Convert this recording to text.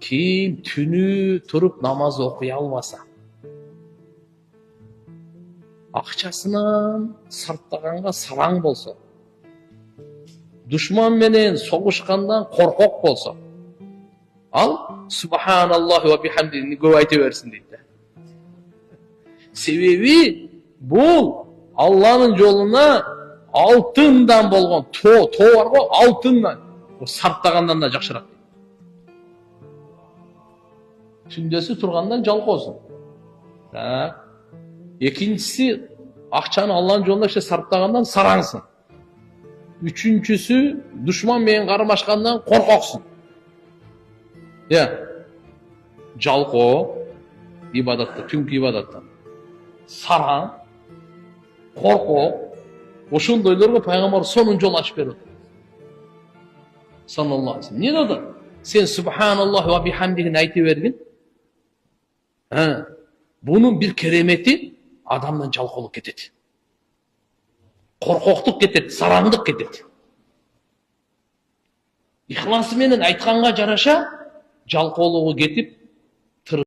Ким түнү туруп намаз окуй албаса, акчасынан сарптаганга сараң болсо, душман менен согушкандан коркок болсо, ал субханаллахи ва бихамдини көп айта берсин дейт да. Себеби бул Алланын жолуна алтындан болгон тоо бар го, алтындан сарптагандан да жакшыраак. Түндөсү тургандан жалкоосун. Экинчиси, акчаны Алланын жолунда иште сарптагандан сараңсың. Үчүнчүсү, душман менен кармашкандан коркоксуң. Жалкоо ибадатта, түнкү ибадатта. Сараң, коркоо, ошондойлорго пайгамбар сонун жол ачып берип атат. Саллаллаху алейхи. Эмне да сен субханаллахи ва бихамдигин айта бергин. Бунун бир керемети адамдан жалкоолук кетет. Коркоктук кетет, сараңдык кетет. Ихласы менен айтканга жараша жалкоолугу кетип,